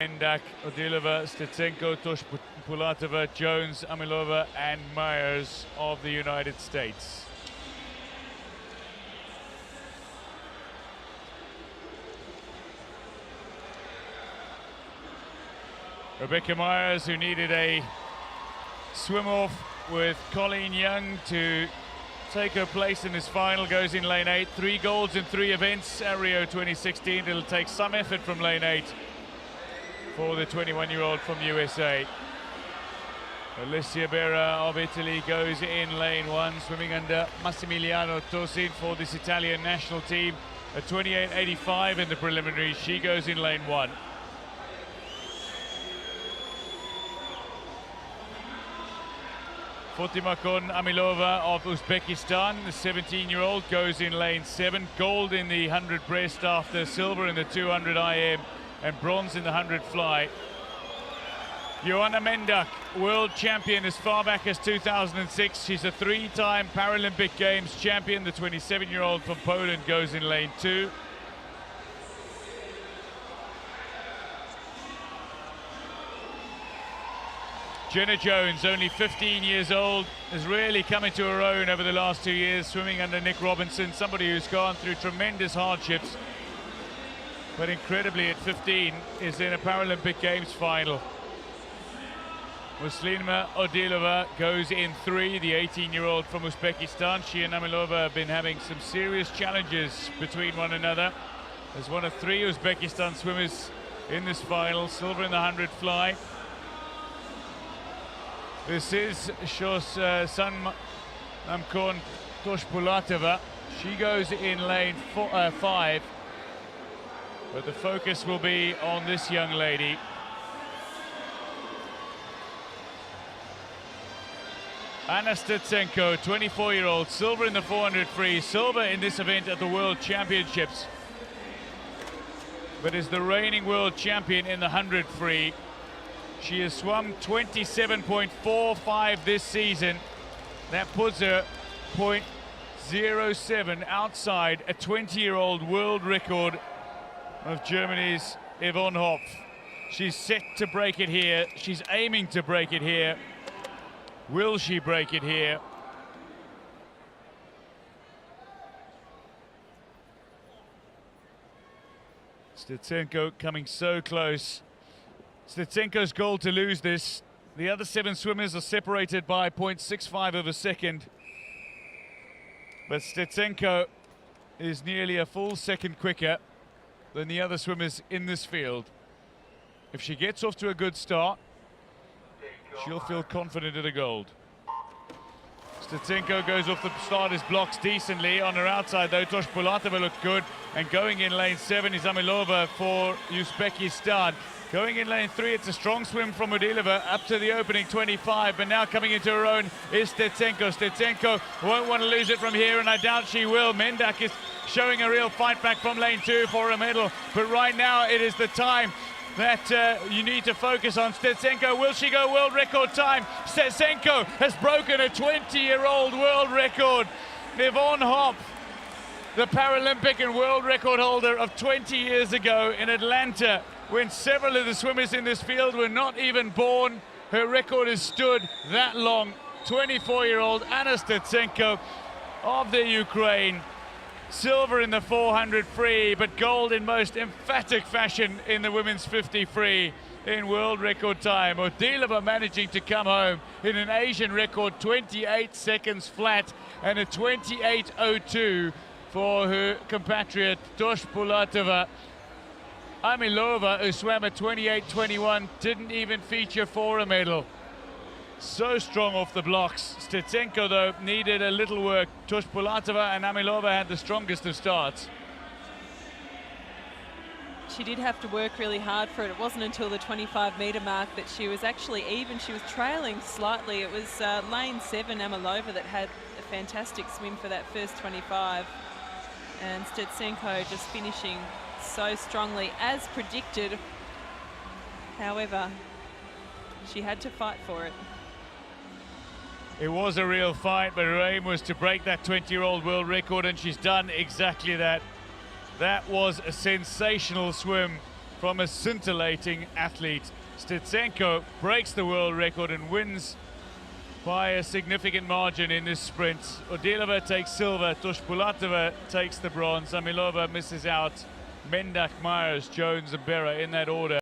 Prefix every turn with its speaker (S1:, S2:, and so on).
S1: Mendak, Odilova, Stetsenko, Pulatova, Jones, Amilova and Myers of the United States. Rebecca Myers, who needed a swim-off with Colleen Young to take her place in this final, goes in lane 8. 3 golds in 3 events at Rio 2016. It'll take some effort from lane 8 for the 21-year-old from USA. Alicia Berra of Italy goes in lane 1, swimming under Massimiliano Tosin for this Italian national team. A 28.85 in the preliminaries. She goes in lane 1. Fotimakon Amilova of Uzbekistan, the 17-year-old, goes in lane 7. Gold in the 100 breast after silver in the 200 IM and bronze in the 100 fly. Joanna Mendak, world champion as far back as 2006. She's a 3-time Paralympic Games champion. The 27-year-old from Poland goes in lane 2. Jenna Jones, only 15 years old, has really come into her own over the last 2 years, swimming under Nick Robinson, somebody who's gone through tremendous hardships, but incredibly at 15 is in a Paralympic Games final. Muslima Odilova goes in 3, the 18-year-old from Uzbekistan. She and Amilova have been having some serious challenges between one another. As one of 3 Uzbekistan swimmers in this final, silver in the 100 fly. This is San Namkorn Toshpulatova. She goes in lane 5, but the focus will be on this young lady. Anna Stetsenko, 24-year-old, silver in the 400 free, silver in this event at the World Championships, but is the reigning world champion in the 100 free. She has swum 27.45 this season. That puts her 0.07 outside a 20-year-old world record of Germany's Yvonne Hopf. She's set to break it here. She's aiming to break it here. Will she break it here? Stetsenko coming so close. Stetsenko's goal to lose this. The other 7 swimmers are separated by 0.65 of a second. But Stetsenko is nearly a full second quicker than the other swimmers in this field. If she gets off to a good start, she'll feel confident of the gold. Stetsenko goes off the starter's blocks decently. On her outside though, Toshpulatova looked good. And going in lane 7 is Amilova for Uzbekistan. Going in lane 3, it's a strong swim from Odilova up to the opening 25, but now coming into her own is Stetsenko. Stetsenko won't want to lose it from here, and I doubt she will. Mendak is showing a real fight back from lane 2 for a medal, but right now it is the time that you need to focus on. Stetsenko, will she go world record time? Stetsenko has broken a 20-year-old world record. Yvonne Hopf, the Paralympic and world record holder of 20 years ago in Atlanta, when several of the swimmers in this field were not even born. Her record has stood that long. 24-year-old Anna Stetsenko of the Ukraine. Silver in the 400 free, but gold in most emphatic fashion in the women's 50 free in world record time. Odilova managing to come home in an Asian record 28 seconds flat and a 28.02 for her compatriot Toshpulatova. Amilova, who swam at 28.21, didn't even feature for a medal. So strong off the blocks. Stetsenko, though, needed a little work. Toshpulatova and Amilova had the strongest of starts.
S2: She did have to work really hard for it. It wasn't until the 25-metre mark that she was actually even. She was trailing slightly. It was lane 7, Amilova, that had a fantastic swim for that first 25. And Stetsenko just finishing so strongly as predicted. However, she had to fight for it.
S1: It was a real fight, but her aim was to break that 20-year-old world record, and she's done exactly that. That was a sensational swim from a scintillating athlete. Stitsenko breaks the world record and wins by a significant margin in this sprint. Odilova takes silver, Toshpulatova takes the bronze, Zamilova misses out, Mendak, Myers, Jones and Berra in that order.